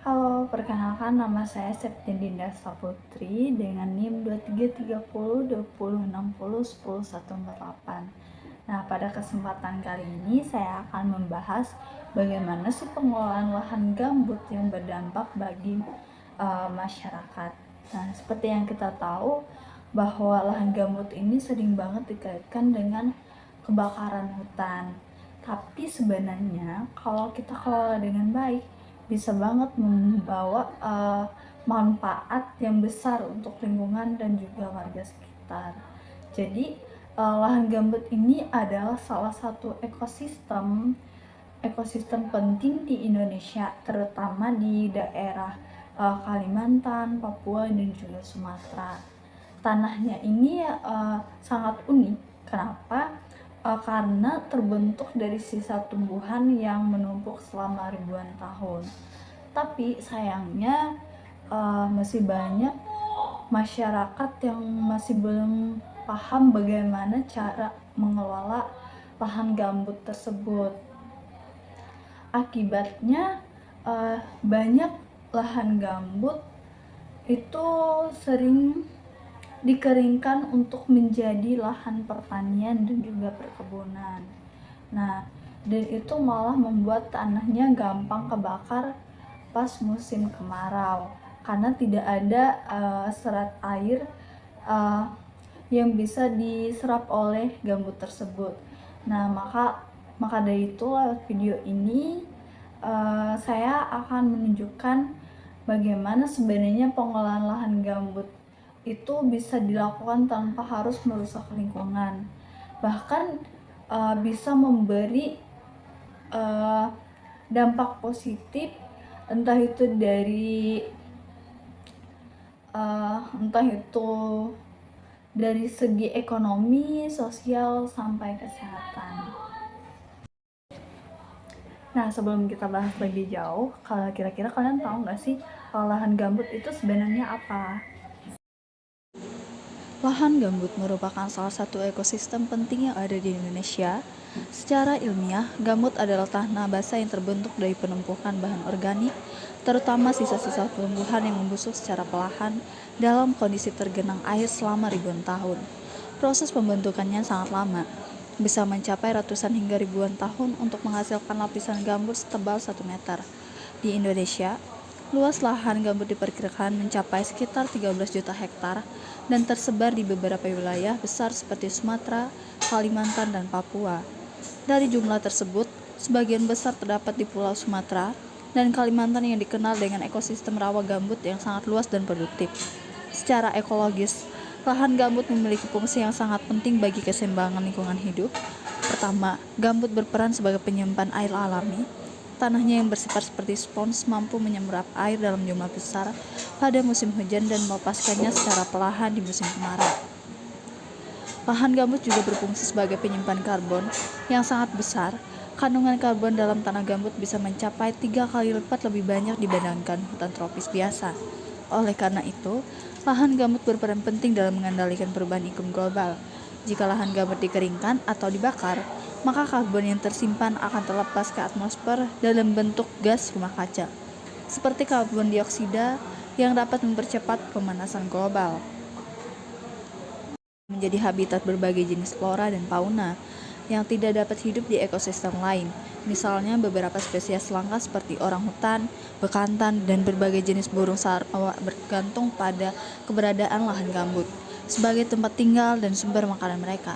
Halo, perkenalkan nama saya Septian Dinda Saputri dengan NIM 233020601048. Nah, pada kesempatan kali ini saya akan membahas bagaimana sih pengelolaan lahan gambut yang berdampak bagi masyarakat. Nah, seperti yang kita tahu bahwa lahan gambut ini sering banget dikaitkan dengan kebakaran hutan. Tapi sebenarnya kalau kita kelola dengan baik, bisa banget membawa manfaat yang besar untuk lingkungan dan juga warga sekitar. Jadi lahan gambut ini adalah salah satu ekosistem penting di Indonesia, terutama di daerah Kalimantan, Papua, dan juga Sumatera. Tanahnya ini sangat unik. Kenapa? Karena terbentuk dari sisa tumbuhan yang menumpuk selama ribuan tahun. Tapi sayangnya masih banyak masyarakat yang masih belum paham bagaimana cara mengelola lahan gambut tersebut. Akibatnya banyak lahan gambut itu sering dikeringkan untuk menjadi lahan pertanian dan juga perkebunan. Nah, dan itu malah membuat tanahnya gampang kebakar pas musim kemarau karena tidak ada serat air uh, yang bisa diserap oleh gambut tersebut. Nah, maka dari itu lewat video ini saya akan menunjukkan bagaimana sebenarnya pengolahan lahan gambut itu bisa dilakukan tanpa harus merusak lingkungan. Bahkan bisa memberi uh, dampak positif, entah itu entah itu dari segi ekonomi, sosial, sampai kesehatan. Nah, sebelum kita bahas lebih jauh, kalau kira-kira kalian tahu nggak sih lahan gambut itu sebenarnya apa? Lahan gambut merupakan salah satu ekosistem penting yang ada di Indonesia. Secara ilmiah, gambut adalah tanah basah yang terbentuk dari penumpukan bahan organik, terutama sisa-sisa tumbuhan yang membusuk secara perlahan dalam kondisi tergenang air selama ribuan tahun. Proses pembentukannya sangat lama, bisa mencapai ratusan hingga ribuan tahun untuk menghasilkan lapisan gambut setebal 1 meter. Di Indonesia, luas lahan gambut diperkirakan mencapai sekitar 13 juta hektar dan tersebar di beberapa wilayah besar seperti Sumatera, Kalimantan, dan Papua. Dari jumlah tersebut, sebagian besar terdapat di Pulau Sumatera dan Kalimantan yang dikenal dengan ekosistem rawa gambut yang sangat luas dan produktif. Secara ekologis, lahan gambut memiliki fungsi yang sangat penting bagi keseimbangan lingkungan hidup. Pertama, gambut berperan sebagai penyimpan air alami. Tanahnya yang bersifat seperti spons mampu menyerap air dalam jumlah besar pada musim hujan dan melepaskannya secara perlahan di musim kemarau. Lahan gambut juga berfungsi sebagai penyimpan karbon yang sangat besar. Kandungan karbon dalam tanah gambut bisa mencapai 3 kali lipat lebih banyak dibandingkan hutan tropis biasa. Oleh karena itu, lahan gambut berperan penting dalam mengendalikan perubahan iklim global. Jika lahan gambut dikeringkan atau dibakar, maka karbon yang tersimpan akan terlepas ke atmosfer dalam bentuk gas rumah kaca, seperti karbon dioksida yang dapat mempercepat pemanasan global. Menjadi habitat berbagai jenis flora dan fauna yang tidak dapat hidup di ekosistem lain. Misalnya beberapa spesies langka seperti orangutan, bekantan, dan berbagai jenis burung sarwa bergantung pada keberadaan lahan gambut sebagai tempat tinggal dan sumber makanan mereka.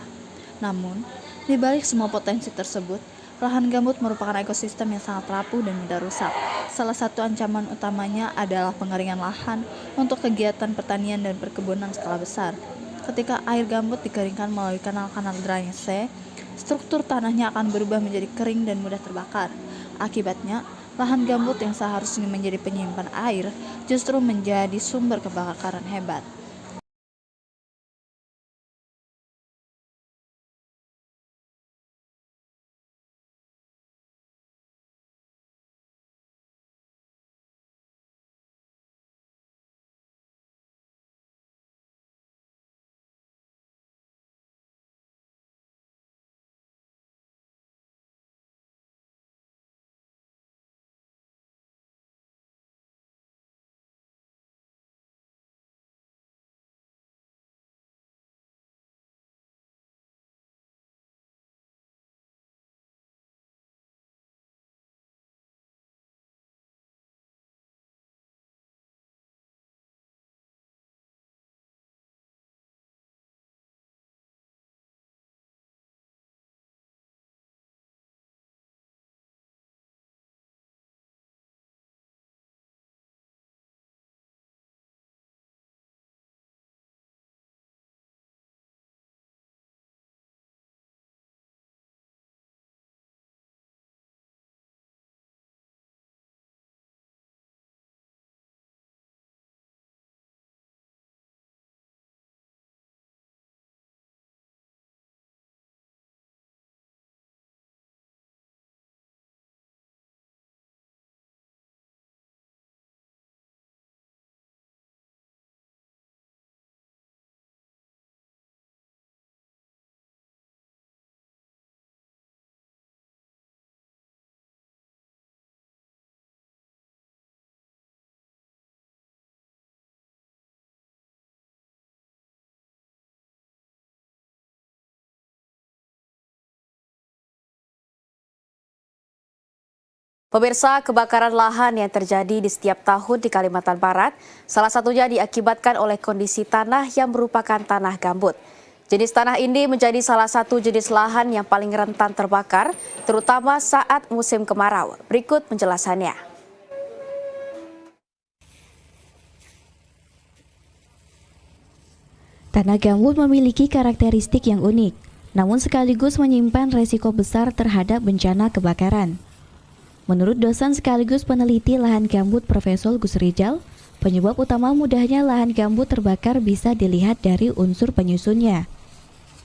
Namun, di balik semua potensi tersebut, lahan gambut merupakan ekosistem yang sangat rapuh dan mudah rusak. Salah satu ancaman utamanya adalah pengeringan lahan untuk kegiatan pertanian dan perkebunan skala besar. Ketika air gambut dikeringkan melalui kanal-kanal drainase, struktur tanahnya akan berubah menjadi kering dan mudah terbakar. Akibatnya, lahan gambut yang seharusnya menjadi penyimpan air justru menjadi sumber kebakaran hebat. Pemirsa, kebakaran lahan yang terjadi di setiap tahun di Kalimantan Barat, salah satunya diakibatkan oleh kondisi tanah yang merupakan tanah gambut. Jenis tanah ini menjadi salah satu jenis lahan yang paling rentan terbakar, terutama saat musim kemarau. Berikut penjelasannya. Tanah gambut memiliki karakteristik yang unik, namun sekaligus menyimpan resiko besar terhadap bencana kebakaran. Menurut dosen sekaligus peneliti lahan gambut Profesor Gus Rijal, penyebab utama mudahnya lahan gambut terbakar bisa dilihat dari unsur penyusunnya.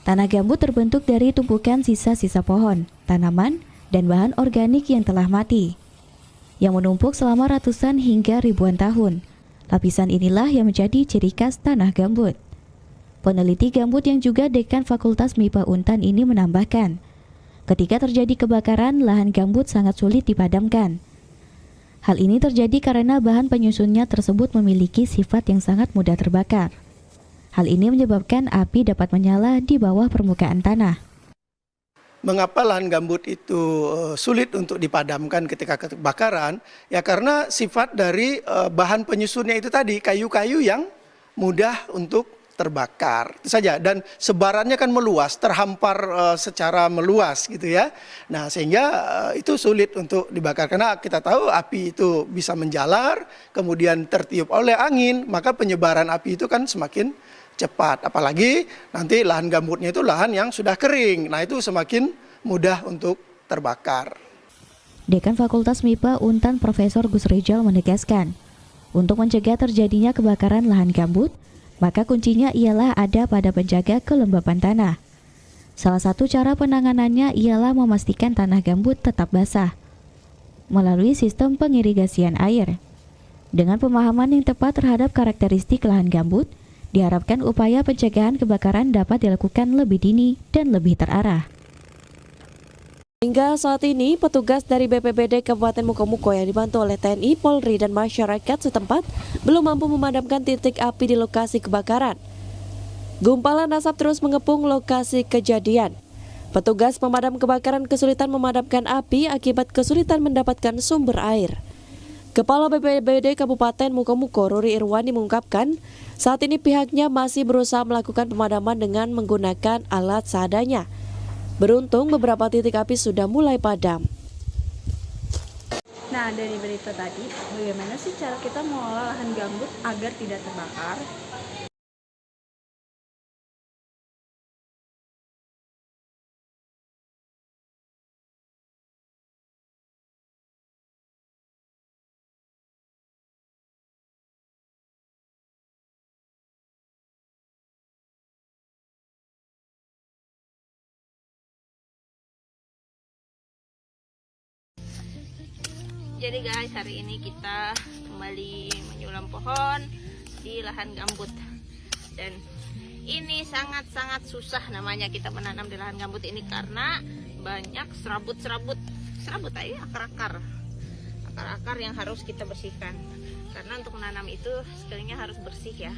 Tanah gambut terbentuk dari tumpukan sisa-sisa pohon, tanaman, dan bahan organik yang telah mati, yang menumpuk selama ratusan hingga ribuan tahun. Lapisan inilah yang menjadi ciri khas tanah gambut. Peneliti gambut yang juga dekan Fakultas MIPA Untan ini menambahkan, ketika terjadi kebakaran, lahan gambut sangat sulit dipadamkan. Hal ini terjadi karena bahan penyusunnya tersebut memiliki sifat yang sangat mudah terbakar. Hal ini menyebabkan api dapat menyala di bawah permukaan tanah. Mengapa lahan gambut itu sulit untuk dipadamkan ketika kebakaran? Ya karena sifat dari bahan penyusunnya itu tadi, kayu-kayu yang mudah untuk terbakar, itu saja. Dan sebarannya kan meluas, terhampar secara meluas gitu ya. Nah sehingga itu sulit untuk dibakar, karena kita tahu api itu bisa menjalar, kemudian tertiup oleh angin, maka penyebaran api itu kan semakin cepat. Apalagi nanti lahan gambutnya itu lahan yang sudah kering, nah itu semakin mudah untuk terbakar. Dekan Fakultas MIPA Untan Profesor Gus Rijal menegaskan, untuk mencegah terjadinya kebakaran lahan gambut, maka kuncinya ialah ada pada penjaga kelembapan tanah. Salah satu cara penanganannya ialah memastikan tanah gambut tetap basah melalui sistem pengirigasian air. Dengan pemahaman yang tepat terhadap karakteristik lahan gambut, diharapkan upaya pencegahan kebakaran dapat dilakukan lebih dini dan lebih terarah. Hingga saat ini, petugas dari BPBD Kabupaten Mukomuko yang dibantu oleh TNI, Polri, dan masyarakat setempat belum mampu memadamkan titik api di lokasi kebakaran. Gumpalan asap terus mengepung lokasi kejadian. Petugas pemadam kebakaran kesulitan memadamkan api akibat kesulitan mendapatkan sumber air. Kepala BPBD Kabupaten Mukomuko, Ruri Irwani, mengungkapkan, saat ini pihaknya masih berusaha melakukan pemadaman dengan menggunakan alat seadanya. Beruntung beberapa titik api sudah mulai padam. Nah, dari berita tadi, bagaimana sih cara kita mengolah lahan gambut agar tidak terbakar? Jadi guys, hari ini kita kembali menyulam pohon di lahan gambut. Dan ini sangat-sangat susah namanya kita menanam di lahan gambut ini karena banyak serabut-serabut aja, akar-akar yang harus kita bersihkan. Karena untuk menanam itu sekelilingnya harus bersih ya,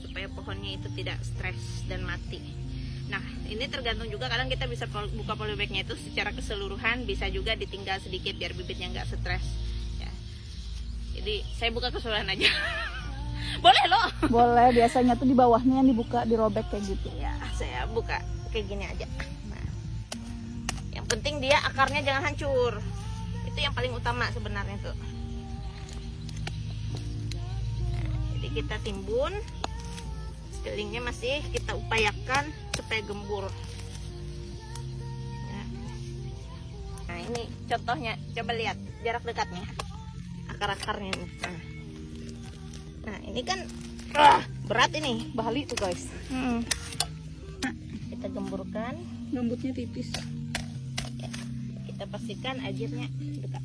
supaya pohonnya itu tidak stres dan mati. Nah, ini tergantung juga, kadang kita bisa buka polybagnya itu secara keseluruhan, bisa juga ditinggal sedikit biar bibitnya nggak stres ya. Jadi saya buka keseluruhan aja. Boleh loh. Boleh, biasanya tuh di bawahnya yang dibuka, dirobek kayak gitu. Ya, saya buka kayak gini aja. Nah, yang penting dia akarnya jangan hancur. Itu yang paling utama sebenarnya tuh. Nah, jadi kita timbun. Sekelilingnya masih kita upayakan supaya gembur ya. Nah ini contohnya, coba lihat jarak dekatnya akar-akarnya nih. Nah ini kan berat ini Bali tuh guys. Kita gemburkan, Gambutnya tipis. ya. Kita pastikan airnya dekat.